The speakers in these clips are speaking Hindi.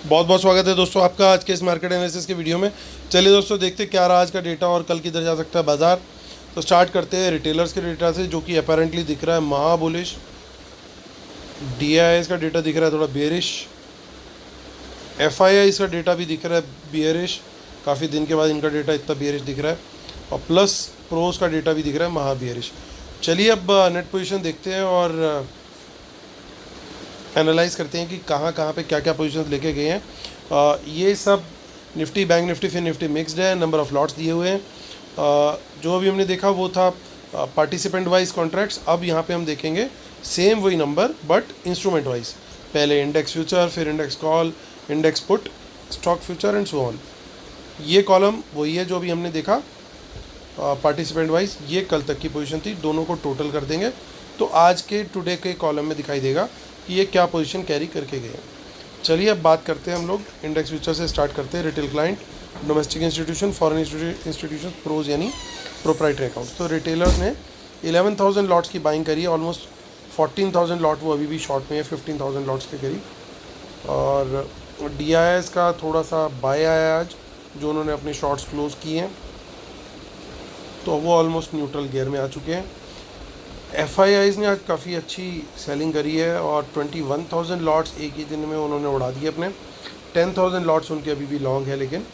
बहुत बहुत स्वागत है दोस्तों आपका आज के इस मार्केट एनालिसिस के वीडियो में। चलिए दोस्तों देखते हैं क्या रहा आज का डेटा और कल किधर जा सकता है बाजार। तो स्टार्ट करते हैं रिटेलर्स के डेटा से, जो कि अपेरेंटली दिख रहा है महा बुलिश। डीआईआईएस का डेटा दिख रहा है थोड़ा बेरिश। एफआईआईस का डेटा भी दिख रहा है बियरिश, काफ़ी दिन के बाद इनका डेटा इतना बियरिश दिख रहा है। और प्लस प्रोज का डेटा भी दिख रहा है महा बियरिश। चलिए अब नेट पोजीशन देखते हैं और एनालाइज करते हैं कि कहाँ कहाँ पे क्या क्या पोजीशंस लेके गए हैं। ये सब निफ्टी, बैंक निफ्टी, फिर निफ्टी मिक्स्ड है। नंबर ऑफ लॉट्स दिए हुए हैं। जो अभी हमने देखा वो था पार्टिसिपेंट वाइज कॉन्ट्रैक्ट्स। अब यहाँ पे हम देखेंगे सेम वही नंबर बट इंस्ट्रूमेंट वाइज। पहले इंडेक्स फ्यूचर, फिर index call, index put, stock future and so on. ये कॉलम वही है जो अभी हमने देखा पार्टिसिपेंट वाइज। ये कल तक की पोजीशन थी, दोनों को टोटल कर देंगे तो आज के टुडे के कॉलम में दिखाई देगा कि ये क्या पोजीशन कैरी करके गए हैं। चलिए अब बात करते हैं हम लोग इंडेक्स फ्यूचर से स्टार्ट करते हैं। Retail client, domestic institution, foreign institution, pros यानी प्रोप्राइटरी अकाउंट। तो रिटेलर्स ने 11,000 लॉट्स की बाइंग करी है। ऑलमोस्ट 14,000 लॉट वो अभी भी शॉर्ट में है, 15,000 लॉट्स के करीब। और डीआईएस का थोड़ा सा बाय आया आज, जो उन्होंने अपने शॉर्ट्स क्लोज किए हैं, तो वो ऑलमोस्ट न्यूट्रल गियर में आ चुके हैं। एफआईआईज ने आज काफ़ी अच्छी सेलिंग करी है और 21,000 लॉट्स एक ही दिन में उन्होंने उड़ा दिए अपने। 10,000 लॉट्स उनके अभी भी लॉन्ग है लेकिन।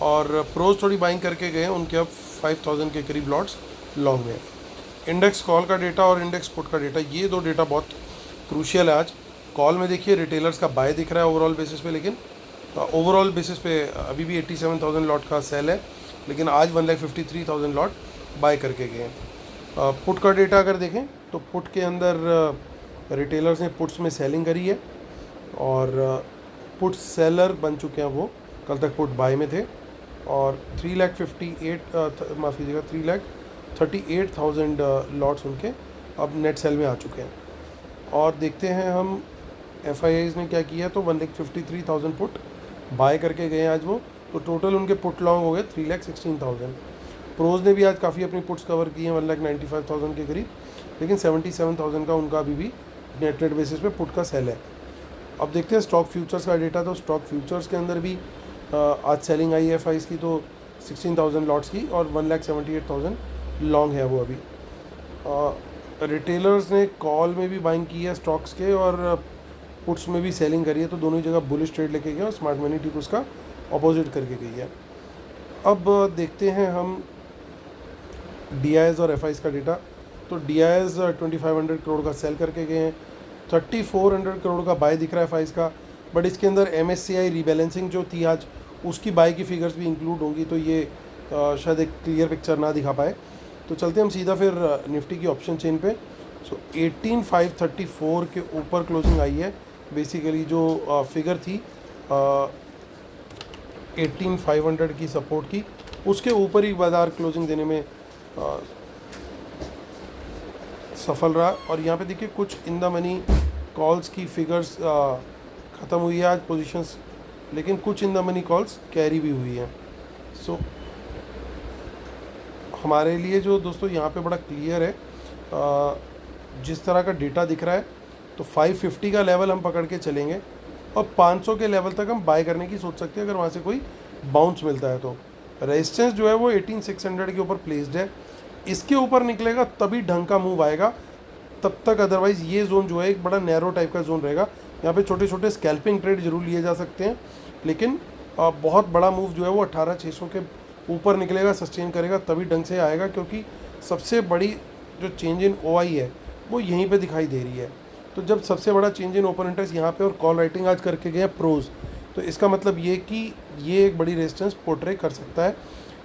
और प्रोज थोड़ी बाइंग करके गए, उनके अब 5,000 के करीब लॉट्स लॉन्ग में है। इंडेक्स कॉल का डेटा और इंडेक्स पुट का डेटा, ये दो डेटा बहुत क्रूशियल है आज। कॉल में देखिए रिटेलर्स का बाय दिख रहा है ओवरऑल बेसिस पे, लेकिन ओवरऑल बेसिस पे अभी भी 87,000 लॉट का सेल है, लेकिन आज 1,53,000 लॉट बाय करके गए हैं। पुट का डेटा अगर देखें तो पुट के अंदर रिटेलर्स ने पुट्स में सेलिंग करी है और पुट सेलर बन चुके हैं वो। कल तक पुट बाय में थे और 338,000 लॉट्स उनके अब नेट सेल में आ चुके हैं। और देखते हैं हम एफआईआईज ने क्या किया, तो 1,53,000 पुट बाय करके गए हैं आज वो। तो टोटल उनके पुट लॉन्ग हो गए 3,16,000। प्रोज ने भी आज काफ़ी अपनी पुट्स कवर की हैं 1,95,000 के करीब, लेकिन 77,000 का उनका अभी भी नेट बेसिस पे पुट का सेल है। अब देखते हैं स्टॉक फ्यूचर्स का डेटा। तो स्टॉक फ्यूचर्स के अंदर भी आज सेलिंग आई है एफआईज की, तो 16,000 लॉट्स की और 1,78,000 लॉन्ग है वो अभी। रिटेलर्स ने कॉल में भी बाइंग की है स्टॉक्स के और पुट्स में भी सेलिंग करी है, तो दोनों ही जगह बुलिश ट्रेड लेके गए और स्मार्ट मनी ठीक उसका अपोजिट करके गई है। अब देखते हैं हम डीआईएस और एफआईएस का डेटा। तो डीआईएस 2,500 करोड़ का सेल करके गए हैं, 3,400 करोड़ का बाय दिख रहा है एफआईएस का। बट इसके अंदर एमएससीआई रीबैलेंसिंग जो थी आज, उसकी बाय की फिगर्स भी इंक्लूड होंगी, तो ये शायद एक क्लियर पिक्चर ना दिखा पाए। तो चलते हम सीधा फिर निफ्टी की ऑप्शन चेन पे। सो 18,534 के ऊपर क्लोजिंग आई है। बेसिकली जो फिगर थी 18,500 की सपोर्ट की, उसके ऊपर ही बाज़ार क्लोजिंग देने में सफल रहा। और यहाँ पे देखिए कुछ इन द मनी कॉल्स की फिगर्स ख़त्म हुई है आज पोजीशंस, लेकिन कुछ in the money calls carry भी हुई हैं। सो हमारे लिए जो दोस्तों यहाँ पे बड़ा क्लियर है, जिस तरह का डेटा दिख रहा है, तो 550 का लेवल हम पकड़ के चलेंगे और 500 के लेवल तक हम बाय करने की सोच सकते हैं अगर वहाँ से कोई बाउंस मिलता है। तो रेजिस्टेंस जो है वो 18,600 के ऊपर प्लेस्ड है। इसके ऊपर निकलेगा तभी ढंग का मूव आएगा, तब तक अदरवाइज़ ये जोन जो है एक बड़ा नैरो टाइप का जोन रहेगा। यहाँ पे छोटे छोटे स्कैल्पिंग ट्रेड जरूर लिए जा सकते हैं, लेकिन बहुत बड़ा मूव जो है वो 18,600 के ऊपर निकलेगा, सस्टेन करेगा तभी ढंग से आएगा, क्योंकि सबसे बड़ी जो चेंज इन ओआई है वो यहीं पे दिखाई दे रही है। तो जब सबसे बड़ा चेंज इन ओपन इंटरेस्ट यहाँ पे और कॉल राइटिंग आज करके गए प्रोज, तो इसका मतलब ये कि ये एक बड़ी रेजिस्टेंस पोर्ट्रे कर सकता है।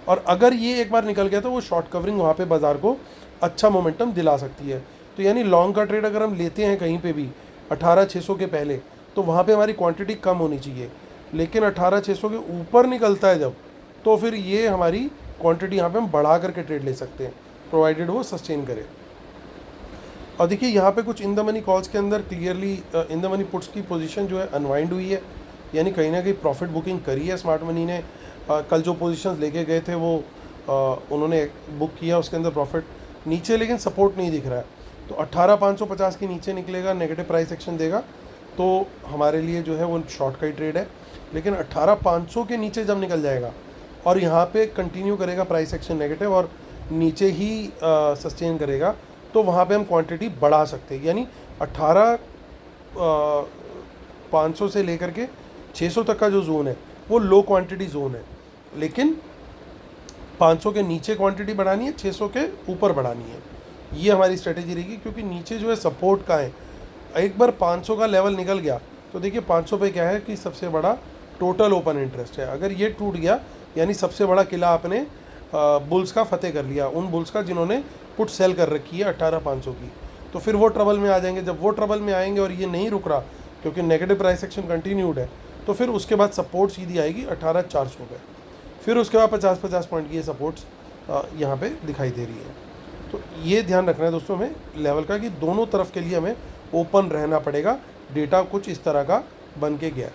और अगर ये एक बार निकल गया तो वो शॉर्ट कवरिंग वहाँ पे बाज़ार को अच्छा मोमेंटम दिला सकती है। तो यानी लॉन्ग का ट्रेड अगर हम लेते हैं कहीं पे भी 18,600 के पहले, तो वहाँ पे हमारी क्वांटिटी कम होनी चाहिए, लेकिन 18,600 के ऊपर निकलता है जब, तो फिर ये हमारी क्वांटिटी यहाँ पे हम बढ़ा करके ट्रेड ले सकते हैं, प्रोवाइडेड वो सस्टेन करे। और देखिए यहाँ पे कुछ इन द मनी कॉल्स के अंदर clearly in the money puts की पोजीशन जो है अनवाइंड हुई है, यानी कहीं ना कहीं प्रॉफिट बुकिंग करी है स्मार्ट मनी ने। कल जो पोजीशंस लेके गए थे वो उन्होंने बुक किया, उसके अंदर प्रॉफिट नीचे, लेकिन सपोर्ट नहीं दिख रहा है। तो 18,550 के नीचे निकलेगा, नेगेटिव प्राइस एक्शन देगा, तो हमारे लिए जो है वो शॉर्ट का ही ट्रेड है। लेकिन 18,500 के नीचे जब निकल जाएगा और यहाँ पे कंटिन्यू करेगा प्राइस एक्शन नेगेटिव और नीचे ही सस्टेन करेगा, तो वहाँ पे हम क्वांटिटी बढ़ा सकते हैं। यानी 18,500 से लेकर के 600 तक का जो जोन है वो लो क्वांटिटी जोन है, लेकिन 500 के नीचे क्वांटिटी बढ़ानी है, 600 के ऊपर बढ़ानी है। ये हमारी स्ट्रेटेजी रहेगी, क्योंकि नीचे जो है सपोर्ट का है। एक बार 500 का लेवल निकल गया तो देखिए 500 पे क्या है कि सबसे बड़ा टोटल ओपन इंटरेस्ट है। अगर ये टूट गया यानी सबसे बड़ा किला आपने बुल्स का फतेह कर लिया, उन बुल्स का जिन्होंने पुट सेल कर रखी है 18,500 की। तो फिर वो ट्रबल में आ जाएंगे। जब वो ट्रबल में आएंगे और ये नहीं रुक रहा क्योंकि नेगेटिव प्राइस एक्शन कंटिन्यूड है, तो फिर उसके बाद सपोर्ट सीधी आएगी 18,400 पे। फिर उसके बाद 50-50 पॉइंट की ये सपोर्ट्स यहाँ पे दिखाई दे रही है। तो ये ध्यान रखना है दोस्तों हमें लेवल का कि दोनों तरफ के लिए हमें ओपन रहना पड़ेगा। डेटा कुछ इस तरह का बन के गया।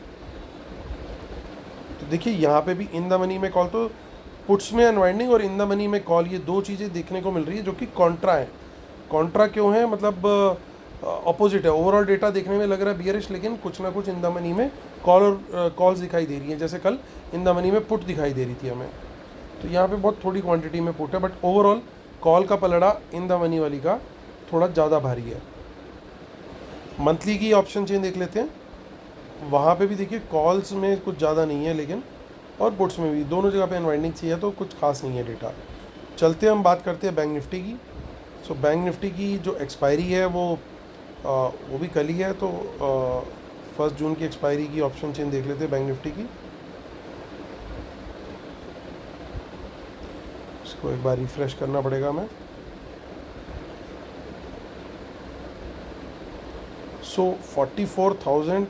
तो देखिए यहाँ पे भी इन द मनी में कॉल, तो पुट्स में अनवाइंडिंग और इन द मनी में कॉल, ये दो चीज़ें देखने को मिल रही है जो कि कॉन्ट्रा है। कॉन्ट्रा क्यों है, मतलब अपोजिट है। ओवरऑल डेटा देखने में लग रहा है बियरिश, लेकिन कुछ ना कुछ इन द मनी में कॉल और कॉल्स दिखाई दे रही हैं। जैसे कल इन द मनी में पुट दिखाई दे रही थी हमें, तो यहाँ पे बहुत थोड़ी क्वांटिटी में पुट है, बट ओवरऑल कॉल का पलड़ा इन द मनी वाली का थोड़ा ज़्यादा भारी है। मंथली की ऑप्शन चेन देख लेते हैं। वहाँ पे भी देखिए कॉल्स में कुछ ज़्यादा नहीं है, लेकिन और पुट्स में भी दोनों जगह पे अनवाइंडिंग चाहिए, तो कुछ खास नहीं है डेटा। चलते हम बात करते हैं बैंक निफ्टी की। सो बैंक निफ्टी की जो एक्सपायरी है वो भी कल ही है, तो 1 जून की एक्सपायरी की ऑप्शन चेन देख लेते हैं बैंक निफ्टी की। इसको एक बार रिफ्रेश करना पड़ेगा हमें। सो 44,000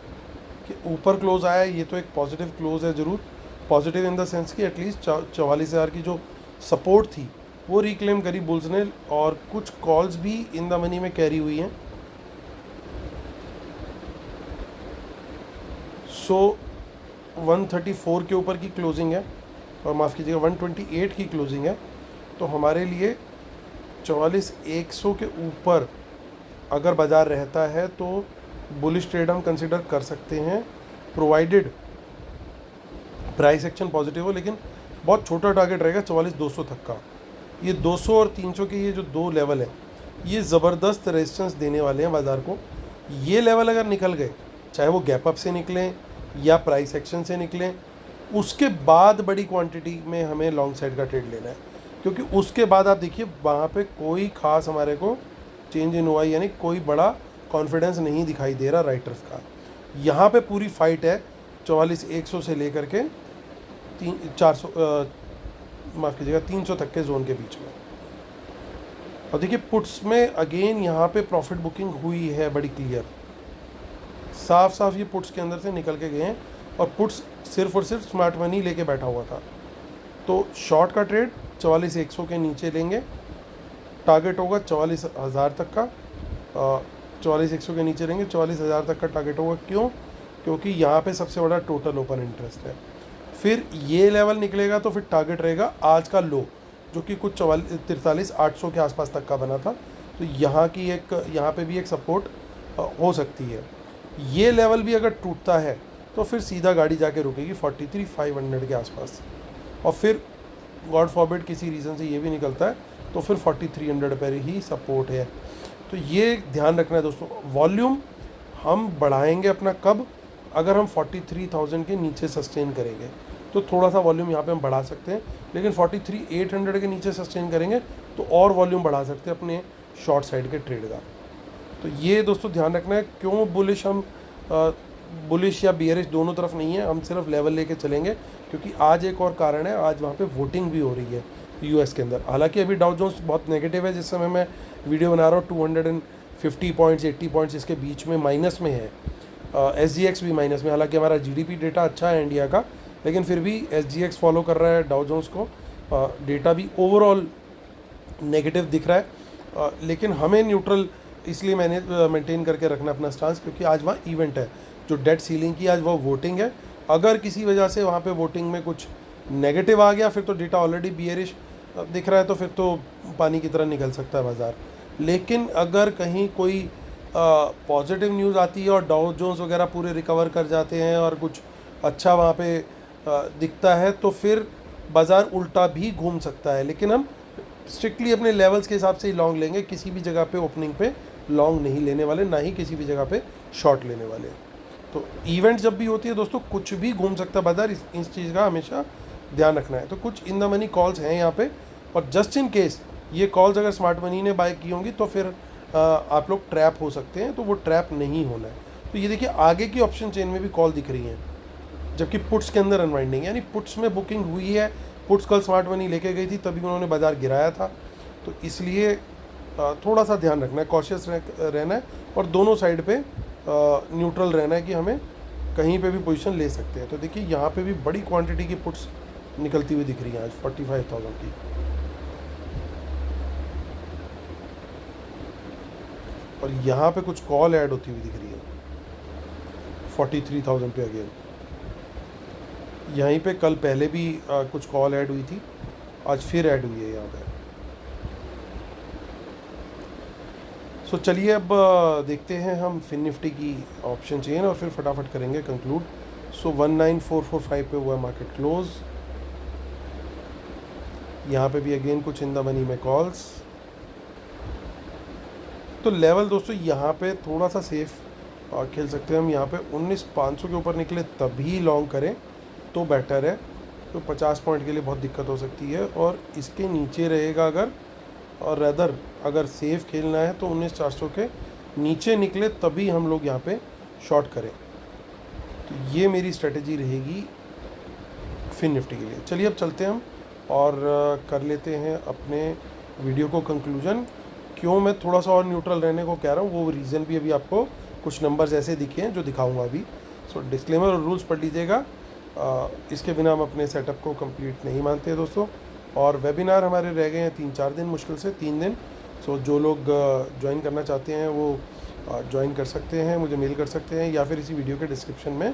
के ऊपर क्लोज आया है, ये तो एक पॉजिटिव क्लोज है ज़रूर। पॉजिटिव इन द सेंस कि एटलीस्ट 44,000 की जो सपोर्ट थी वो रिक्लेम करी बुल्स ने, और कुछ कॉल्स भी इन द मनी में कैरी हुई हैं। सो 134 के ऊपर की क्लोजिंग है, और माफ़ कीजिएगा 128 की क्लोजिंग है। तो हमारे लिए 44,100 के ऊपर अगर बाज़ार रहता है तो बुलिश ट्रेड हम कंसिडर कर सकते हैं, प्रोवाइडेड प्राइस एक्शन पॉजिटिव हो। लेकिन बहुत छोटा टारगेट रहेगा 44,200 तक का। ये 200 और 300 के ये जो दो लेवल है ये ज़बरदस्त रेजिस्टेंस देने वाले हैं बाज़ार को। ये लेवल अगर निकल गए, चाहे वो गैप अप से निकलें या प्राइस एक्शन से निकलें, उसके बाद बड़ी क्वांटिटी में हमें लॉन्ग साइड का ट्रेड लेना है, क्योंकि उसके बाद आप देखिए वहाँ पे कोई खास हमारे को चेंज इन हुआ, यानी कोई बड़ा कॉन्फिडेंस नहीं दिखाई दे रहा राइटर्स का। यहाँ पे पूरी फाइट है 44,100 से लेकर के 300 तक के जोन के बीच में। और देखिए पुट्स में अगेन यहाँ पे प्रॉफिट बुकिंग हुई है बड़ी क्लियर, साफ साफ ये पुट्स के अंदर से निकल के गए हैं, और पुट्स सिर्फ और सिर्फ स्मार्ट मनी लेके बैठा हुआ था। तो शॉर्ट का ट्रेड 44,100 के नीचे लेंगे, टारगेट होगा 44,000 तक का। 44,100 के नीचे लेंगे, 44,000 तक का टारगेट होगा। क्यों? क्योंकि यहाँ पे सबसे बड़ा टोटल ओपन इंटरेस्ट है। फिर ये लेवल निकलेगा तो फिर टारगेट रहेगा आज का लो, जो कि कुछ 43,800 के आसपास तक का बना था। तो यहाँ पे भी एक सपोर्ट हो सकती है। ये लेवल भी अगर टूटता है तो फिर सीधा गाड़ी जाके रुकेगी 43,500 के आसपास, और फिर गॉड फॉरबिड किसी रीज़न से ये भी निकलता है तो फिर 4300 पर ही सपोर्ट है। तो ये ध्यान रखना है दोस्तों। वॉल्यूम हम बढ़ाएंगे अपना कब? अगर हम 43,000 के नीचे सस्टेन करेंगे तो थोड़ा सा वॉल्यूम यहाँ पे हम बढ़ा सकते हैं, लेकिन 43,800 के नीचे सस्टेन करेंगे तो और वॉल्यूम बढ़ा सकते हैं अपने शॉर्ट साइड के ट्रेड का। तो ये दोस्तों ध्यान रखना है। क्यों बुलिश हम बुलिश या बियरिश दोनों तरफ नहीं है, हम सिर्फ लेवल लेके चलेंगे, क्योंकि आज एक और कारण है, आज वहाँ पे वोटिंग भी हो रही है यूएस के अंदर। हालांकि अभी डाउ जोन्स बहुत नेगेटिव है, जिस समय मैं वीडियो बना रहा हूँ 250 पॉइंट्स 80 पॉइंट्स इसके बीच में माइनस में है। SGX भी माइनस में। हालांकि हमारा GDP डेटा अच्छा है इंडिया का, लेकिन फिर भी SGX फॉलो कर रहा है डाउ जोन्स को। डेटा भी ओवरऑल नेगेटिव दिख रहा है, लेकिन हमें न्यूट्रल इसलिए मैंने मेंटेन करके रखना अपना स्टांस, क्योंकि आज वहाँ इवेंट है जो डेट सीलिंग की, आज वो वोटिंग है। अगर किसी वजह से वहाँ पे वोटिंग में कुछ नेगेटिव आ गया, फिर तो डेटा ऑलरेडी बियरिश दिख रहा है, तो फिर तो पानी की तरह निकल सकता है बाज़ार। लेकिन अगर कहीं कोई पॉजिटिव न्यूज़ आती है और डाउ जोन्स वगैरह पूरे रिकवर कर जाते हैं और कुछ अच्छा वहाँ पे दिखता है, तो फिर बाज़ार उल्टा भी घूम सकता है। लेकिन हम स्ट्रिक्टली अपने लेवल्स के हिसाब से ही लॉन्ग लेंगे, किसी भी जगह पे ओपनिंग पे लॉन्ग नहीं लेने वाले, ना ही किसी भी जगह पे शॉर्ट लेने वाले। तो इवेंट जब भी होती है दोस्तों, कुछ भी घूम सकता है बाज़ार, इस चीज़ का हमेशा ध्यान रखना है। तो कुछ इन द मनी कॉल्स हैं यहाँ पे, और जस्ट इन केस ये कॉल्स अगर स्मार्ट मनी ने बाय की होंगी तो फिर आप लोग ट्रैप हो सकते हैं, तो वो ट्रैप नहीं होना है। तो ये देखिए आगे की ऑप्शन चेन में भी कॉल दिख रही हैं, जबकि पुट्स के अंदर अनवाइंडिंग, यानी पुट्स में बुकिंग हुई है। पुट्स कल स्मार्ट मनी लेके गई थी, तभी उन्होंने बाज़ार गिराया था। तो इसलिए थोड़ा सा ध्यान रखना है, कॉशियस रहना है, और दोनों साइड पे न्यूट्रल रहना है कि हमें कहीं पे भी पोजीशन ले सकते हैं। तो देखिए यहाँ पे भी बड़ी क्वांटिटी की पुट्स निकलती हुई दिख रही हैं आज 45,000 की, और यहाँ पे कुछ कॉल ऐड होती हुई दिख रही है 43,000 पे अगेन। यहीं पे कल पहले भी कुछ कॉल ऐड हुई थी, आज फिर ऐड हुई है यहाँ पे। सो चलिए अब देखते हैं हम फिन निफ्टी की ऑप्शन चेन, और फिर फटाफट करेंगे कंक्लूड। सो 19445 पे हुआ मार्केट क्लोज। यहाँ पे भी अगेन कुछ इन द मनी में कॉल्स। तो लेवल दोस्तों यहाँ पे थोड़ा सा सेफ खेल सकते हैं हम। यहाँ पे 19,500 के ऊपर निकले तभी लॉन्ग करें तो बेटर है, तो 50 पॉइंट के लिए बहुत दिक्कत हो सकती है। और इसके नीचे रहेगा अगर, और रेदर अगर सेफ खेलना है तो 19,400 के नीचे निकले तभी हम लोग यहाँ पे शॉर्ट करें। तो ये मेरी स्ट्रेटजी रहेगी फिन निफ्टी के लिए। चलिए अब चलते हैं हम और कर लेते हैं अपने वीडियो को कंक्लूजन। क्यों मैं थोड़ा सा और न्यूट्रल रहने को कह रहा हूँ, वो रीज़न भी अभी आपको कुछ नंबर्स ऐसे दिखे हैं जो दिखाऊंगा अभी। सो डिस्क्लेमर और रूल्स पढ़ लीजिएगा, इसके बिना हम अपने सेटअप को कंप्लीट नहीं मानते हैं दोस्तों। और वेबिनार हमारे रह गए हैं 3-4 दिन, मुश्किल से 3 दिन। सो जो लोग ज्वाइन करना चाहते हैं वो ज्वाइन कर सकते हैं, मुझे मेल कर सकते हैं, या फिर इसी वीडियो के डिस्क्रिप्शन में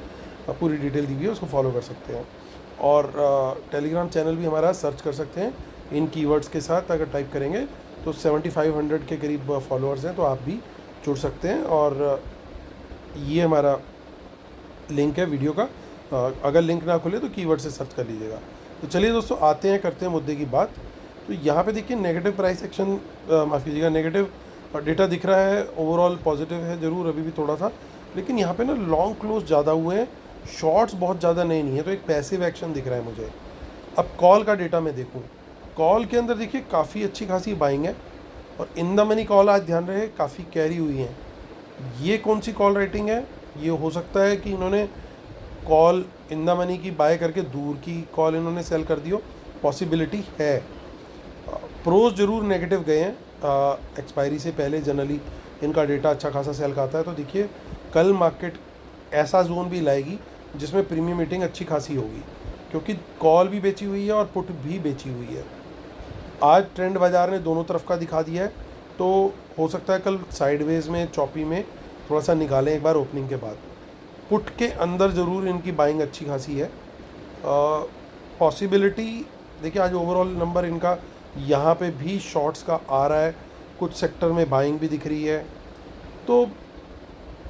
पूरी डिटेल दी हुई है, उसको फॉलो कर सकते हैं। और टेलीग्राम चैनल भी हमारा सर्च कर सकते हैं इन कीवर्ड्स के साथ, अगर टाइप करेंगे तो 7500 के करीब फॉलोअर्स हैं, तो आप भी जुड़ सकते हैं। और ये हमारा लिंक है वीडियो का, अगर लिंक ना खुले तो कीवर्ड से सर्च कर लीजिएगा। तो चलिए दोस्तों आते हैं, करते हैं मुद्दे की बात। तो यहाँ पे देखिए नेगेटिव प्राइस एक्शन, माफ़ कीजिएगा, नेगेटिव डेटा दिख रहा है, ओवरऑल पॉजिटिव है ज़रूर अभी भी थोड़ा सा, लेकिन यहाँ पे ना लॉन्ग क्लोज ज़्यादा हुए हैं, शॉर्ट्स बहुत ज़्यादा नहीं है, तो एक पैसिव एक्शन दिख रहा है मुझे। अब कॉल का डेटा मैं देखूँ, कॉल के अंदर देखिए काफ़ी अच्छी खासी बाइंग है, और इन द मनी कॉल आज ध्यान रहे काफ़ी कैरी हुई हैं। ये कौन सी कॉल राइटिंग है? ये हो सकता है कि इन्होंने कॉल इन द मनी की बाय करके दूर की कॉल इन्होंने सेल कर दी हो, पॉसिबिलिटी है। प्रोज जरूर नेगेटिव गए हैं, एक्सपायरी से पहले जनरली इनका डेटा अच्छा खासा सेल का आता है। तो देखिए कल मार्केट ऐसा जोन भी लाएगी जिसमें प्रीमियम मीटिंग अच्छी खासी होगी, क्योंकि कॉल भी बेची हुई है और पुट भी बेची हुई है। आज ट्रेंड बाज़ार ने दोनों तरफ का दिखा दिया है, तो हो सकता है कल साइडवेज में चॉपी में थोड़ा सा निकालें एक बार ओपनिंग के बाद। पुट के अंदर ज़रूर इनकी बाइंग अच्छी खासी है, पॉसिबिलिटी देखिए आज ओवरऑल नंबर इनका यहाँ पे भी शॉर्ट्स का आ रहा है, कुछ सेक्टर में बाइंग भी दिख रही है। तो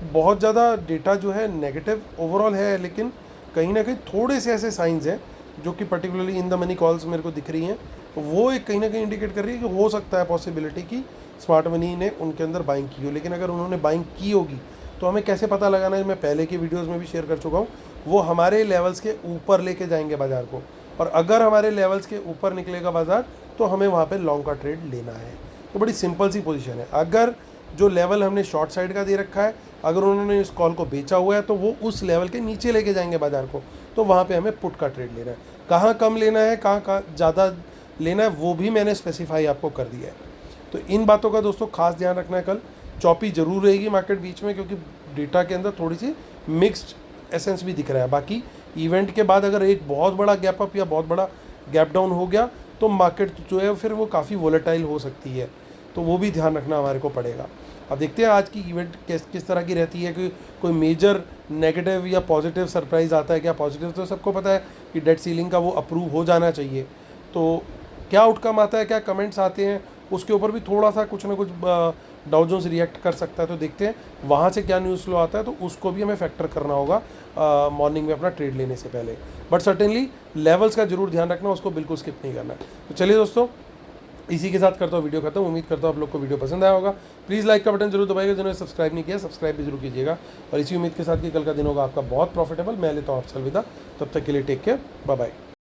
बहुत ज़्यादा डेटा जो है नेगेटिव ओवरऑल है, लेकिन कहीं ना कहीं थोड़े से ऐसे साइंस हैं जो कि particularly in the money calls मेरे को दिख रही हैं, वो एक कहीं ना कहीं इंडिकेट कर रही है कि हो सकता है पॉसिबिलिटी कि स्मार्ट मनी ने उनके अंदर बाइंग की हो। लेकिन अगर उन्होंने बाइंग की होगी तो हमें कैसे पता लगाना है, मैं पहले की वीडियोस में भी शेयर कर चुका हूँ, वो हमारे लेवल्स के ऊपर लेके जाएंगे बाज़ार को, और अगर हमारे लेवल्स के ऊपर निकलेगा बाज़ार तो हमें वहाँ पे लॉन्ग का ट्रेड लेना है। तो बड़ी सिंपल सी पोजीशन है, अगर जो लेवल हमने शॉर्ट साइड का दे रखा है, अगर उन्होंने इस कॉल को बेचा हुआ है तो वो उस लेवल के नीचे लेके जाएंगे बाज़ार को, तो वहाँ पे हमें पुट का ट्रेड लेना है। कहाँ कम लेना है, कहाँ ज़्यादा लेना है, वो भी मैंने स्पेसिफाई आपको कर दिया है। तो इन बातों का दोस्तों खास ध्यान रखना है। कल चॉपी ज़रूर रहेगी मार्केट बीच में, क्योंकि डेटा के अंदर थोड़ी सी मिक्स्ड एसेंस भी दिख रहा है। बाकी इवेंट के बाद अगर एक बहुत बड़ा गैप अप या बहुत बड़ा गैप डाउन हो गया तो मार्केट जो है फिर वो काफ़ी वोलेटाइल हो सकती है, तो वो भी ध्यान रखना हमारे को पड़ेगा। अब देखते हैं आज की इवेंट किस तरह की रहती है, कि कोई मेजर नेगेटिव या पॉजिटिव सरप्राइज़ आता है क्या। पॉजिटिव तो सबको पता है कि डेट सीलिंग का वो अप्रूव हो जाना चाहिए, तो क्या आउटकम आता है, क्या कमेंट्स आते हैं, उसके ऊपर भी थोड़ा सा कुछ ना कुछ डाउ जोन्स रिएक्ट कर सकता है, तो देखते हैं वहाँ से क्या न्यूज़ फ्लो आता है, तो उसको भी हमें फैक्टर करना होगा मॉर्निंग में अपना ट्रेड लेने से पहले। बट सर्टेनली लेवल्स का जरूर ध्यान रखना, उसको बिल्कुल स्किप नहीं करना है। तो चलिए दोस्तों, इसी के साथ करता हूँ वीडियो खत्म। उम्मीद करता हूँ आप लोग को वीडियो पसंद आया होगा। प्लीज़ लाइक का बटन जरूर दबाइएगा, जिन्होंने सब्सक्राइब नहीं किया सब्सक्राइब भी जरूर कीजिएगा। और इसी उम्मीद के साथ कि कल का दिन होगा आपका बहुत प्रॉफिटेबल। मैं लेता हूँ आपसे अलविदा, तब तक के लिए टेक केयर, बाय बाय।